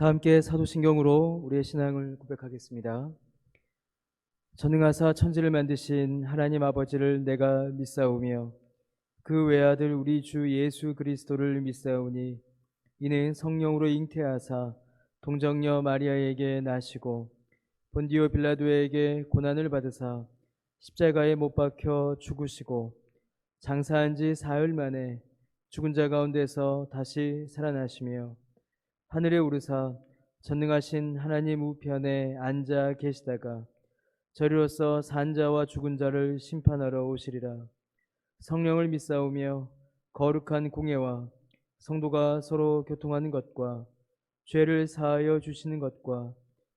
다 함께 사도신경으로 우리의 신앙을 고백하겠습니다. 전능하사 천지를 만드신 하나님 아버지를 내가 믿사오며 그 외아들 우리 주 예수 그리스도를 믿사오니 이는 성령으로 잉태하사 동정녀 마리아에게 나시고 본디오 빌라도에게 고난을 받으사 십자가에 못 박혀 죽으시고 장사한 지 사흘 만에 죽은 자 가운데서 다시 살아나시며 하늘에 오르사 전능하신 하나님 우편에 앉아 계시다가 저리로서 산 자와 죽은 자를 심판하러 오시리라. 성령을 믿사오며 거룩한 공예와 성도가 서로 교통하는 것과 죄를 사하여 주시는 것과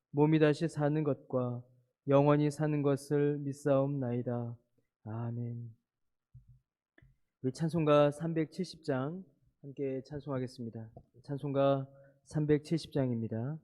몸이 다시 사는 것과 영원히 사는 것을 믿사옵나이다. 아멘. 우리 찬송가 370장 함께 찬송하겠습니다. 찬송가 370장입니다.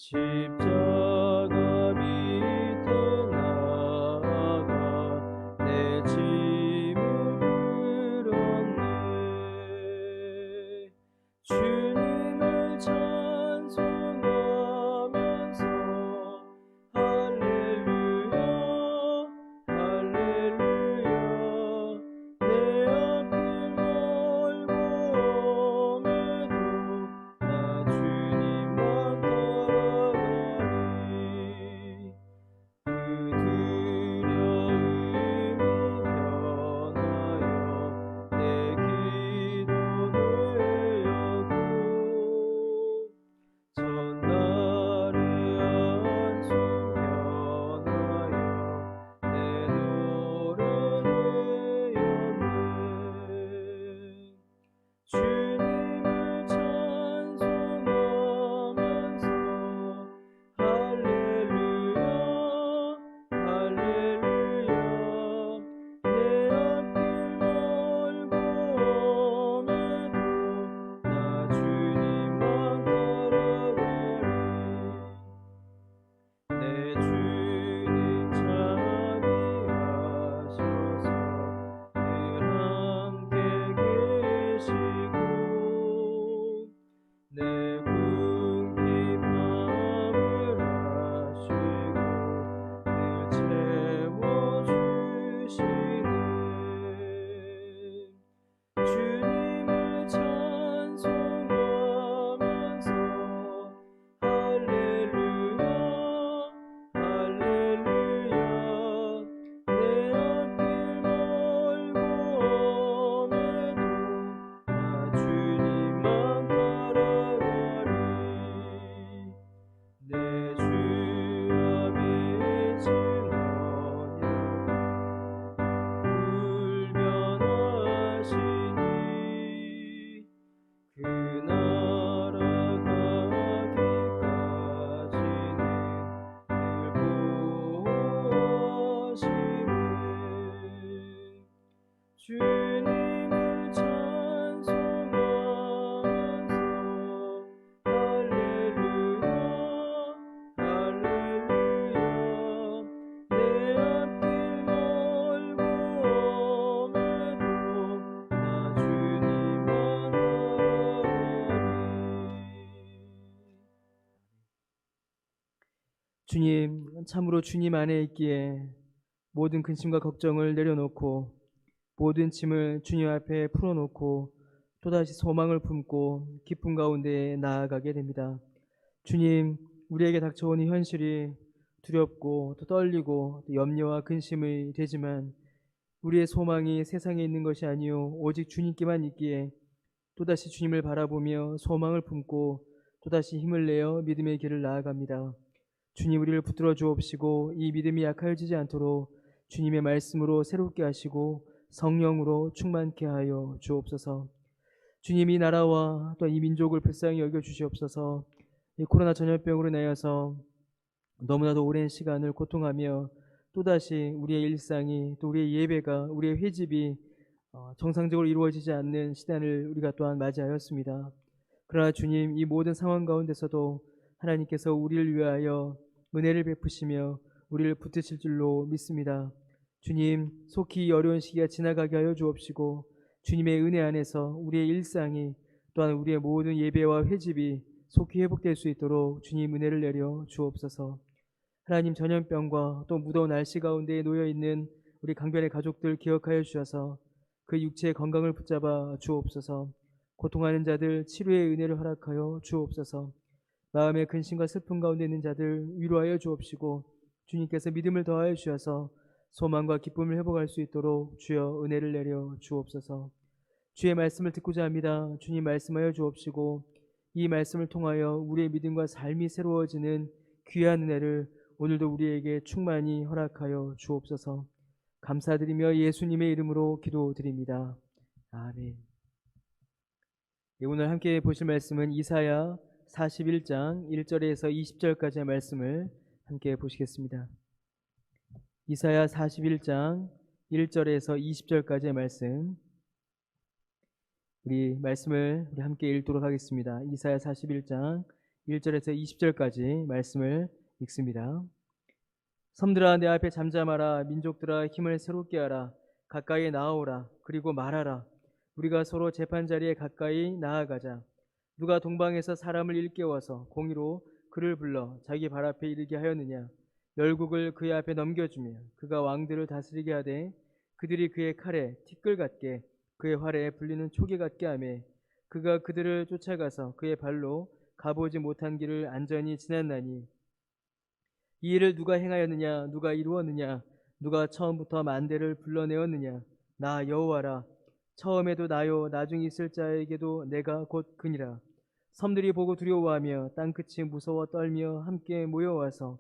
십자가 밑에 나아가 내 짐을 주님, 참으로 주님 안에 있기에 모든 근심과 걱정을 내려놓고 모든 짐을 주님 앞에 풀어놓고 또다시 소망을 품고 기쁨 가운데 나아가게 됩니다. 주님, 우리에게 닥쳐오는 현실이 두렵고 또 떨리고 또 염려와 근심이 되지만 우리의 소망이 세상에 있는 것이 아니요 오직 주님께만 있기에 또다시 주님을 바라보며 소망을 품고 또다시 힘을 내어 믿음의 길을 나아갑니다. 주님, 우리를 붙들어 주옵시고 이 믿음이 약해지지 않도록 주님의 말씀으로 새롭게 하시고 성령으로 충만케 하여 주옵소서. 주님, 이 나라와 또 이 민족을 불쌍히 여겨 주시옵소서. 이 코로나 전염병으로 인하여서 너무나도 오랜 시간을 고통하며 또다시 우리의 일상이 또 우리의 예배가 우리의 회집이 정상적으로 이루어지지 않는 시간을 우리가 또한 맞이하였습니다. 그러나 주님, 이 모든 상황 가운데서도 하나님께서 우리를 위하여 은혜를 베푸시며 우리를 붙드실 줄로 믿습니다. 주님, 속히 이 어려운 시기가 지나가게 하여 주옵시고 주님의 은혜 안에서 우리의 일상이 또한 우리의 모든 예배와 회집이 속히 회복될 수 있도록 주님 은혜를 내려 주옵소서. 하나님, 전염병과 또 무더운 날씨 가운데 놓여 있는 우리 강변의 가족들 기억하여 주셔서 그 육체의 건강을 붙잡아 주옵소서. 고통하는 자들 치료의 은혜를 허락하여 주옵소서. 마음의 근심과 슬픔 가운데 있는 자들 위로하여 주옵시고 주님께서 믿음을 더하여 주셔서 소망과 기쁨을 회복할 수 있도록 주여 은혜를 내려 주옵소서. 주의 말씀을 듣고자 합니다. 주님, 말씀하여 주옵시고 이 말씀을 통하여 우리의 믿음과 삶이 새로워지는 귀한 은혜를 오늘도 우리에게 충만히 허락하여 주옵소서. 감사드리며 예수님의 이름으로 기도드립니다. 아멘. 예, 오늘 함께 보실 말씀은 이사야 41장 1절에서 20절까지의 말씀을 함께 보시겠습니다. 이사야 41장 1절에서 20절까지의 말씀, 우리 말씀을 함께 읽도록 하겠습니다. 이사야 41장 1절에서 20절까지 말씀을 읽습니다. 섬들아, 내 앞에 잠잠하라. 민족들아, 힘을 새롭게 하라. 가까이 나아오라. 그리고 말하라. 우리가 서로 재판자리에 가까이 나아가자. 누가 동방에서 사람을 일깨워서 공의로 그를 불러 자기 발 앞에 이르게 하였느냐. 열국을 그의 앞에 넘겨주며 그가 왕들을 다스리게 하되 그들이 그의 칼에 티끌 같게 그의 활에 불리는 초계 같게 하며 그가 그들을 쫓아가서 그의 발로 가보지 못한 길을 안전히 지났나니 이 일을 누가 행하였느냐. 누가 이루었느냐. 누가 처음부터 만대를 불러내었느냐. 나 여호와라. 처음에도 나요 나중에 있을 자에게도 내가 곧 그니라. 섬들이 보고 두려워하며 땅끝이 무서워 떨며 함께 모여와서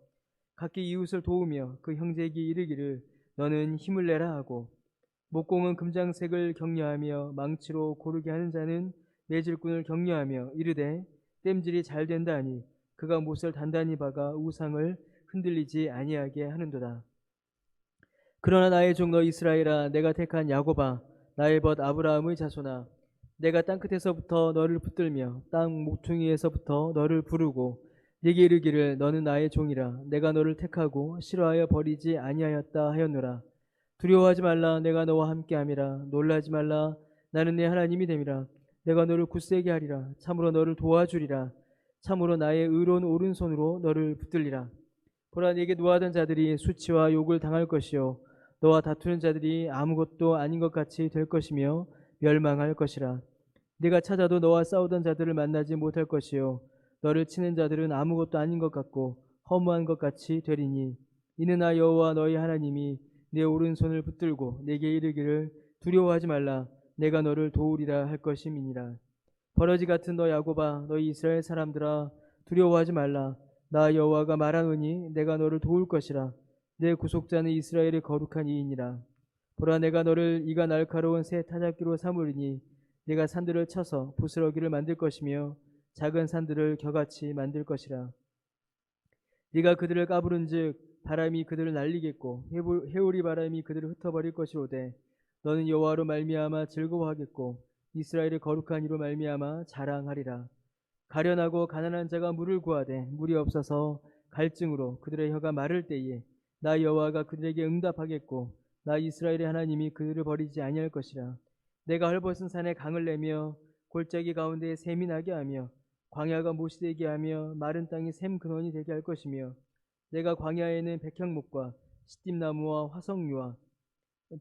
각기 이웃을 도우며 그 형제에게 이르기를 너는 힘을 내라 하고 목공은 금장색을 격려하며 망치로 고르게 하는 자는 매질꾼을 격려하며 이르되 땜질이 잘 된다 하니 그가 못을 단단히 박아 우상을 흔들리지 아니하게 하는도다. 그러나 나의 종 너 이스라엘아, 내가 택한 야곱아, 나의 벗 아브라함의 자손아, 내가 땅끝에서부터 너를 붙들며 땅 모퉁이에서부터 너를 부르고 네게 이르기를 너는 나의 종이라. 내가 너를 택하고 싫어하여 버리지 아니하였다 하였노라. 두려워하지 말라. 내가 너와 함께함이라. 놀라지 말라. 나는 네 하나님이 됨이라. 내가 너를 굳세게 하리라. 참으로 너를 도와주리라. 참으로 나의 의로운 오른손으로 너를 붙들리라. 보라, 네게 노하던 자들이 수치와 욕을 당할 것이요 너와 다투는 자들이 아무것도 아닌 것 같이 될 것이며 멸망할 것이라. 네가 찾아도 너와 싸우던 자들을 만나지 못할 것이요 너를 치는 자들은 아무것도 아닌 것 같고 허무한 것 같이 되리니 이는 나 여호와 너희 하나님이 내 오른손을 붙들고 내게 이르기를 두려워하지 말라. 내가 너를 도우리라 할 것임이니라. 버러지 같은 너 야곱아, 너희 이스라엘 사람들아, 두려워하지 말라. 나 여호와가 말하노니 내가 너를 도울 것이라. 내 구속자는 이스라엘의 거룩한 이인이라. 보라, 내가 너를 이가 날카로운 새 타작기로 삼으리니 내가 산들을 쳐서 부스러기를 만들 것이며 작은 산들을 겨같이 만들 것이라. 네가 그들을 까부른즉 바람이 그들을 날리겠고 해오리 바람이 그들을 흩어버릴 것이로되 너는 여호와로 말미암아 즐거워하겠고 이스라엘의 거룩한 이로 말미암아 자랑하리라. 가련하고 가난한 자가 물을 구하되 물이 없어서 갈증으로 그들의 혀가 마를 때에 나 여호와가 그들에게 응답하겠고 나 이스라엘의 하나님이 그들을 버리지 아니할 것이라. 내가 헐벗은 산에 강을 내며 골짜기 가운데 샘이 나게 하며 광야가 못이 되게 하며 마른 땅이 샘 근원이 되게 할 것이며 내가 광야에는 백향목과 시띠나무와 화석류와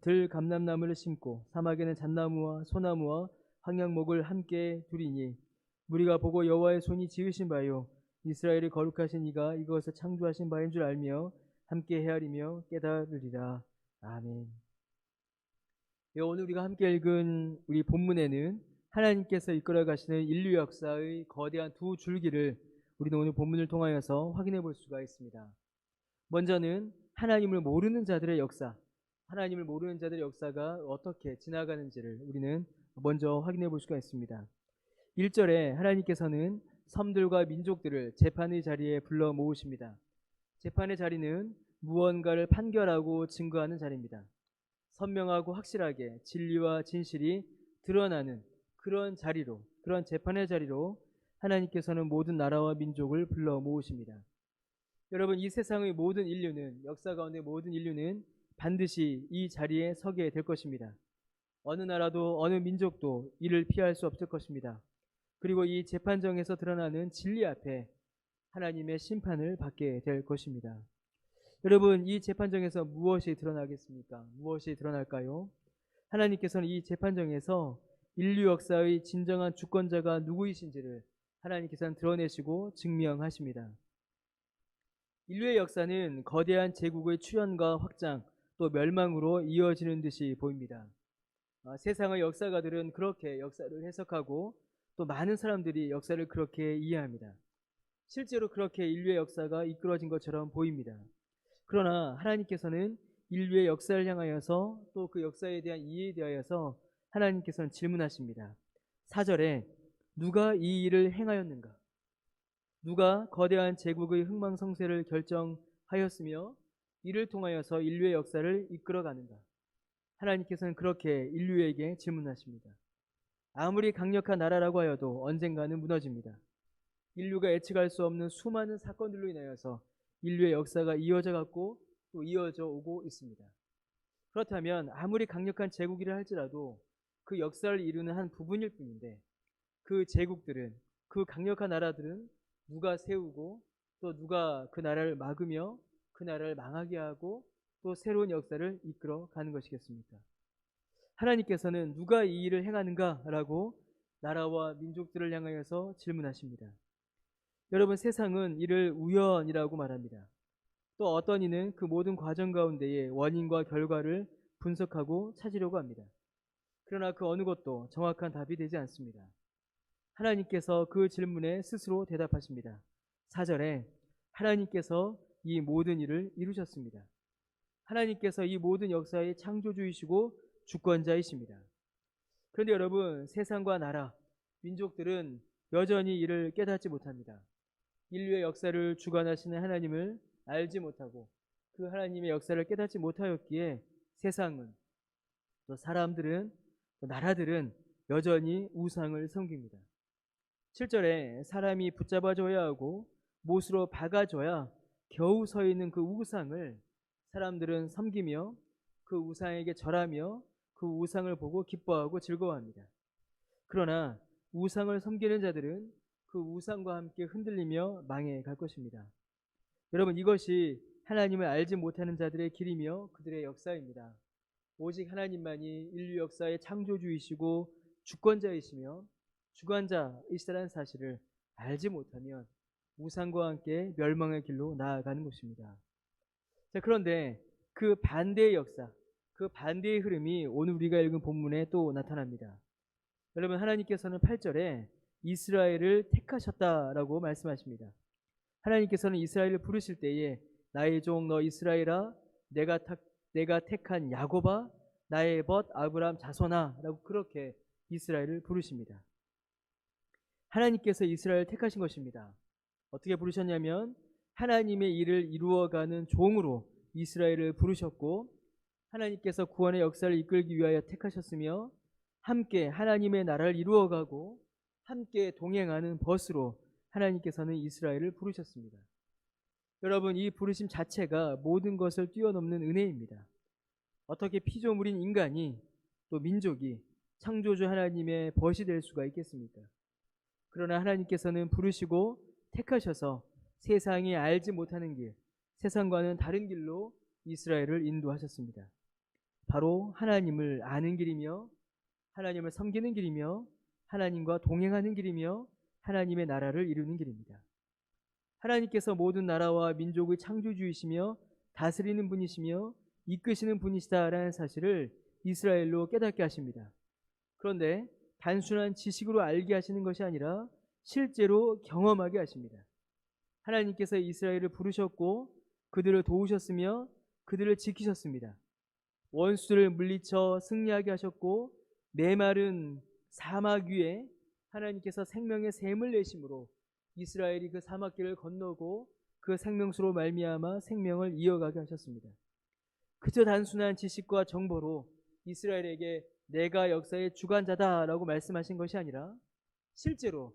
들 감람나무를 심고 사막에는 잣나무와 소나무와 황양목을 함께 두리니 무리가 보고 여호와의 손이 지으신 바요 이스라엘이 거룩하신 이가 이것을 창조하신 바인 줄 알며 함께 헤아리며 깨달으리라. 아멘. 오늘 우리가 함께 읽은 우리 본문에는 하나님께서 이끌어 가시는 인류 역사의 거대한 두 줄기를 우리는 오늘 본문을 통하여서 확인해 볼 수가 있습니다. 먼저는 하나님을 모르는 자들의 역사, 하나님을 모르는 자들의 역사가 어떻게 지나가는지를 우리는 먼저 확인해 볼 수가 있습니다. 1절에 하나님께서는 섬들과 민족들을 재판의 자리에 불러 모으십니다. 재판의 자리는 무언가를 판결하고 증거하는 자리입니다. 선명하고 확실하게 진리와 진실이 드러나는 그런 자리로, 그런 재판의 자리로 하나님께서는 모든 나라와 민족을 불러 모으십니다. 여러분, 이 세상의 모든 인류는, 역사 가운데 모든 인류는 반드시 이 자리에 서게 될 것입니다. 어느 나라도 어느 민족도 이를 피할 수 없을 것입니다. 그리고 이 재판정에서 드러나는 진리 앞에 하나님의 심판을 받게 될 것입니다. 여러분, 이 재판정에서 무엇이 드러나겠습니까? 무엇이 드러날까요? 하나님께서는 이 재판정에서 인류 역사의 진정한 주권자가 누구이신지를 하나님께서는 드러내시고 증명하십니다. 인류의 역사는 거대한 제국의 출현과 확장 또 멸망으로 이어지는 듯이 보입니다. 세상의 역사가들은 그렇게 역사를 해석하고 또 많은 사람들이 역사를 그렇게 이해합니다. 실제로 그렇게 인류의 역사가 이끌어진 것처럼 보입니다. 그러나 하나님께서는 인류의 역사를 향하여서 또 그 역사에 대한 이해에 대하여서 하나님께서는 질문하십니다. 4절에 누가 이 일을 행하였는가? 누가 거대한 제국의 흥망성쇠를 결정하였으며 이를 통하여서 인류의 역사를 이끌어가는가? 하나님께서는 그렇게 인류에게 질문하십니다. 아무리 강력한 나라라고 하여도 언젠가는 무너집니다. 인류가 예측할 수 없는 수많은 사건들로 인하여서 인류의 역사가 이어져 갔고 또 이어져 오고 있습니다. 그렇다면 아무리 강력한 제국이라 할지라도 그 역사를 이루는 한 부분일 뿐인데 그 제국들은, 그 강력한 나라들은 누가 세우고 또 누가 그 나라를 막으며 그 나라를 망하게 하고 또 새로운 역사를 이끌어 가는 것이겠습니까? 하나님께서는 누가 이 일을 행하는가라고 나라와 민족들을 향하여서 질문하십니다. 여러분, 세상은 이를 우연이라고 말합니다. 또 어떤 이는 그 모든 과정 가운데에 원인과 결과를 분석하고 찾으려고 합니다. 그러나 그 어느 것도 정확한 답이 되지 않습니다. 하나님께서 그 질문에 스스로 대답하십니다. 4절에 하나님께서 이 모든 일을 이루셨습니다. 하나님께서 이 모든 역사의 창조주이시고 주권자이십니다. 그런데 여러분, 세상과 나라, 민족들은 여전히 이를 깨닫지 못합니다. 인류의 역사를 주관하시는 하나님을 알지 못하고 그 하나님의 역사를 깨닫지 못하였기에 세상은 또 사람들은 또 나라들은 여전히 우상을 섬깁니다. 7절에 사람이 붙잡아줘야 하고 못으로 박아줘야 겨우 서 있는 그 우상을 사람들은 섬기며 그 우상에게 절하며 그 우상을 보고 기뻐하고 즐거워합니다. 그러나 우상을 섬기는 자들은 그 우상과 함께 흔들리며 망해갈 것입니다. 여러분, 이것이 하나님을 알지 못하는 자들의 길이며 그들의 역사입니다. 오직 하나님만이 인류 역사의 창조주이시고 주권자이시며 주관자이시라는 사실을 알지 못하면 우상과 함께 멸망의 길로 나아가는 것입니다. 자, 그런데 그 반대의 역사, 그 반대의 흐름이 오늘 우리가 읽은 본문에 또 나타납니다. 여러분, 하나님께서는 8절에 이스라엘을 택하셨다라고 말씀하십니다. 하나님께서는 이스라엘을 부르실 때에 나의 종 너 이스라엘아, 내가 택한 야곱아, 나의 벗 아브라함 자손아 라고 그렇게 이스라엘을 부르십니다. 하나님께서 이스라엘을 택하신 것입니다. 어떻게 부르셨냐면 하나님의 일을 이루어가는 종으로 이스라엘을 부르셨고 하나님께서 구원의 역사를 이끌기 위하여 택하셨으며 함께 하나님의 나라를 이루어가고 함께 동행하는 벗으로 하나님께서는 이스라엘을 부르셨습니다. 여러분, 이 부르심 자체가 모든 것을 뛰어넘는 은혜입니다. 어떻게 피조물인 인간이 또 민족이 창조주 하나님의 벗이 될 수가 있겠습니까? 그러나 하나님께서는 부르시고 택하셔서 세상이 알지 못하는 길, 세상과는 다른 길로 이스라엘을 인도하셨습니다. 바로 하나님을 아는 길이며 하나님을 섬기는 길이며 하나님과 동행하는 길이며 하나님의 나라를 이루는 길입니다. 하나님께서 모든 나라와 민족의 창조주이시며 다스리는 분이시며 이끄시는 분이시다라는 사실을 이스라엘로 깨닫게 하십니다. 그런데 단순한 지식으로 알게 하시는 것이 아니라 실제로 경험하게 하십니다. 하나님께서 이스라엘을 부르셨고 그들을 도우셨으며 그들을 지키셨습니다. 원수를 물리쳐 승리하게 하셨고 메마른 사막 위에 하나님께서 생명의 샘을 내심으로 이스라엘이 그 사막길을 건너고 그 생명수로 말미암아 생명을 이어가게 하셨습니다. 그저 단순한 지식과 정보로 이스라엘에게 내가 역사의 주관자다라고 말씀하신 것이 아니라 실제로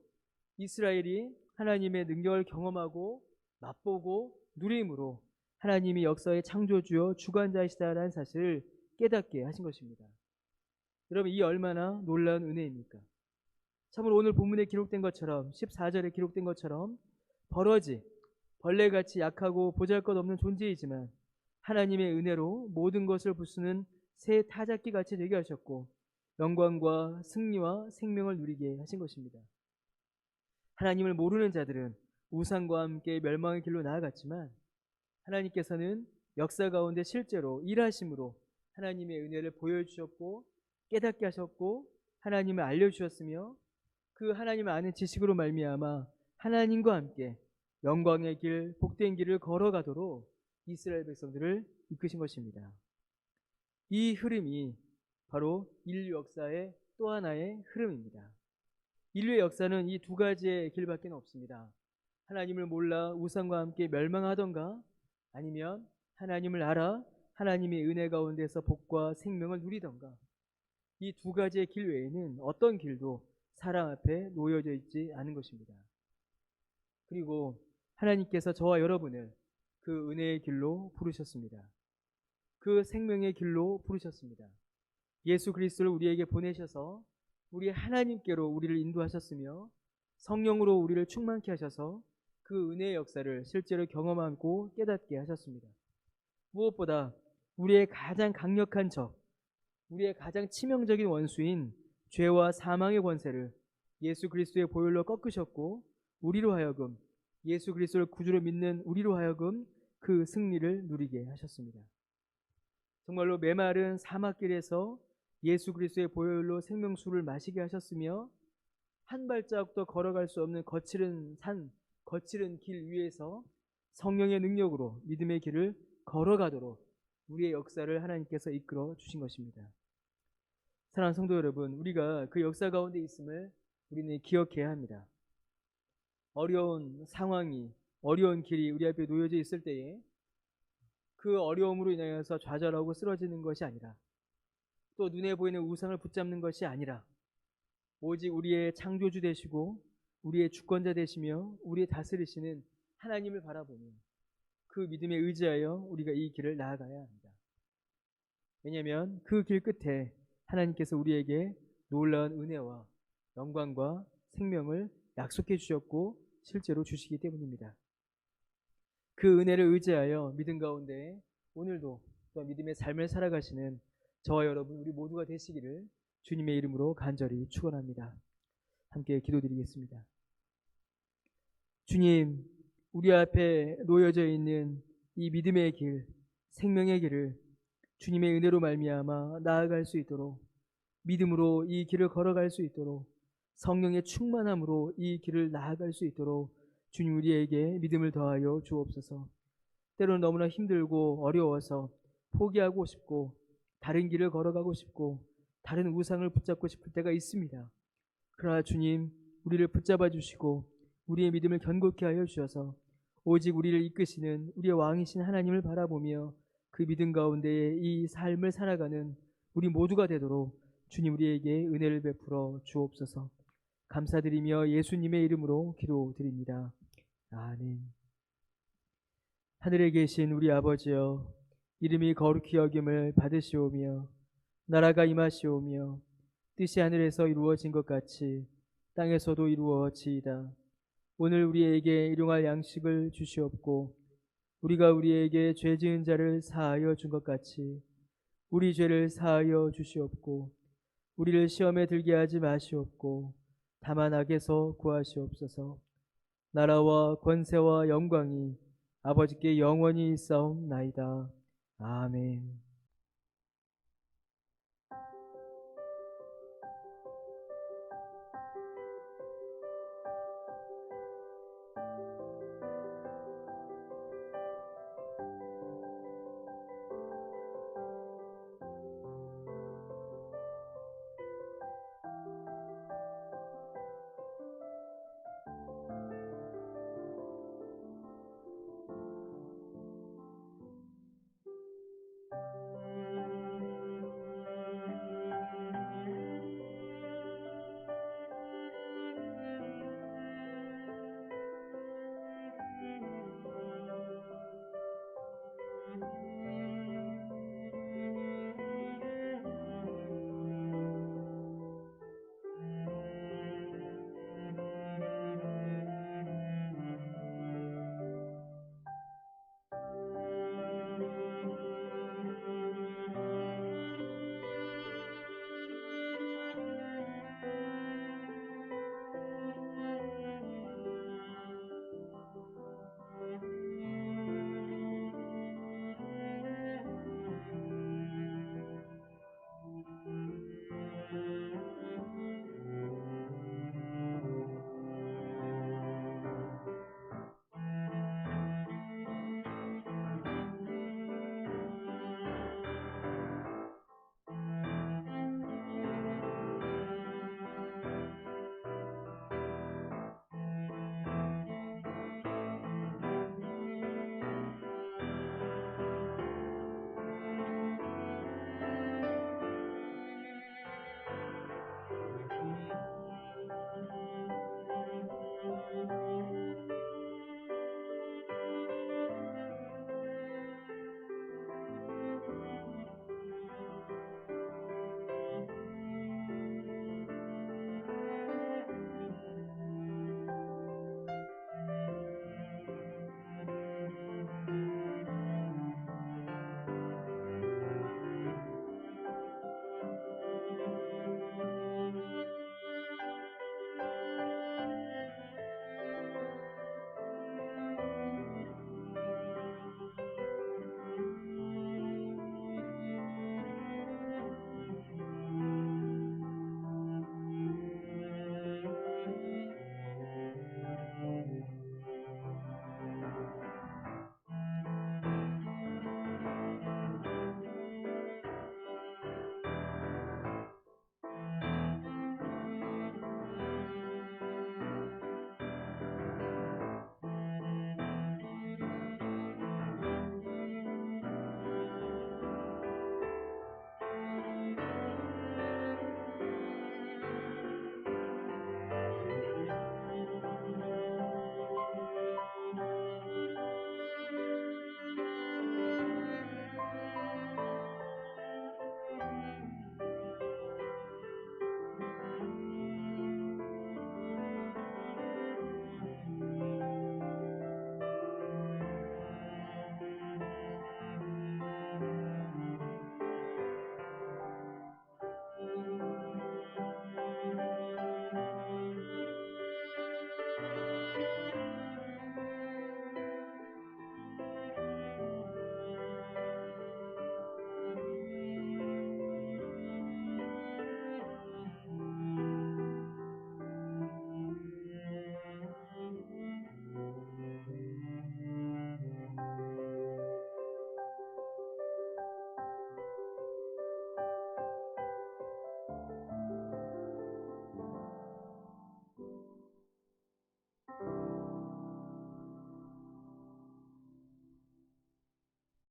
이스라엘이 하나님의 능력을 경험하고 맛보고 누림으로 하나님이 역사의 창조주요 주관자이시다라는 사실을 깨닫게 하신 것입니다. 여러분, 이 얼마나 놀라운 은혜입니까? 참으로 오늘 본문에 기록된 것처럼 14절에 기록된 것처럼 버러지, 벌레같이 약하고 보잘것없는 존재이지만 하나님의 은혜로 모든 것을 부수는 새 타작기 같이 되게 하셨고 영광과 승리와 생명을 누리게 하신 것입니다. 하나님을 모르는 자들은 우상과 함께 멸망의 길로 나아갔지만 하나님께서는 역사 가운데 실제로 일하심으로 하나님의 은혜를 보여주셨고 깨닫게 하셨고 하나님을 알려주셨으며 그 하나님을 아는 지식으로 말미암아 하나님과 함께 영광의 길, 복된 길을 걸어가도록 이스라엘 백성들을 이끄신 것입니다. 이 흐름이 바로 인류 역사의 또 하나의 흐름입니다. 인류의 역사는 이 두 가지의 길밖에 없습니다. 하나님을 몰라 우상과 함께 멸망하던가 아니면 하나님을 알아 하나님의 은혜 가운데서 복과 생명을 누리던가 이 두 가지의 길 외에는 어떤 길도 사랑 앞에 놓여져 있지 않은 것입니다. 그리고 하나님께서 저와 여러분을 그 은혜의 길로 부르셨습니다. 그 생명의 길로 부르셨습니다. 예수 그리스도를 우리에게 보내셔서 우리 하나님께로 우리를 인도하셨으며 성령으로 우리를 충만케 하셔서 그 은혜의 역사를 실제로 경험하고 깨닫게 하셨습니다. 무엇보다 우리의 가장 강력한 적, 우리의 가장 치명적인 원수인 죄와 사망의 권세를 예수 그리스도의 보혈로 꺾으셨고 우리로 하여금 예수 그리스도를 구주로 믿는 우리로 하여금 그 승리를 누리게 하셨습니다. 정말로 메마른 사막길에서 예수 그리스도의 보혈로 생명수를 마시게 하셨으며 한 발자국도 걸어갈 수 없는 거칠은 산, 거칠은 길 위에서 성령의 능력으로 믿음의 길을 걸어가도록 우리의 역사를 하나님께서 이끌어 주신 것입니다. 사랑하는 성도 여러분, 우리가 그 역사 가운데 있음을 우리는 기억해야 합니다. 어려운 상황이, 어려운 길이 우리 앞에 놓여져 있을 때에 그 어려움으로 인하여서 좌절하고 쓰러지는 것이 아니라 또 눈에 보이는 우상을 붙잡는 것이 아니라 오직 우리의 창조주 되시고 우리의 주권자 되시며 우리의 다스리시는 하나님을 바라보며 그 믿음에 의지하여 우리가 이 길을 나아가야 합니다. 왜냐하면 그 길 끝에 하나님께서 우리에게 놀라운 은혜와 영광과 생명을 약속해 주셨고 실제로 주시기 때문입니다. 그 은혜를 의지하여 믿음 가운데 오늘도 또 믿음의 삶을 살아가시는 저와 여러분 우리 모두가 되시기를 주님의 이름으로 간절히 축원합니다. 함께 기도드리겠습니다. 주님, 우리 앞에 놓여져 있는 이 믿음의 길, 생명의 길을 주님의 은혜로 말미암아 나아갈 수 있도록 믿음으로 이 길을 걸어갈 수 있도록 성령의 충만함으로 이 길을 나아갈 수 있도록 주님 우리에게 믿음을 더하여 주옵소서. 때로는 너무나 힘들고 어려워서 포기하고 싶고 다른 길을 걸어가고 싶고 다른 우상을 붙잡고 싶을 때가 있습니다. 그러나 주님 우리를 붙잡아 주시고 우리의 믿음을 견고케 하여 주셔서 오직 우리를 이끄시는 우리의 왕이신 하나님을 바라보며 그 믿음 가운데에 이 삶을 살아가는 우리 모두가 되도록 주님 우리에게 은혜를 베풀어 주옵소서. 감사드리며 예수님의 이름으로 기도드립니다. 아멘. 하늘에 계신 우리 아버지여, 이름이 거룩히 여김을 받으시오며 나라가 임하시오며 뜻이 하늘에서 이루어진 것 같이 땅에서도 이루어지이다. 오늘 우리에게 일용할 양식을 주시옵고 우리가 우리에게 죄 지은 자를 사하여 준 것 같이 우리 죄를 사하여 주시옵고 우리를 시험에 들게 하지 마시옵고 다만 악에서 구하시옵소서. 나라와 권세와 영광이 아버지께 영원히 있사옵나이다. 아멘.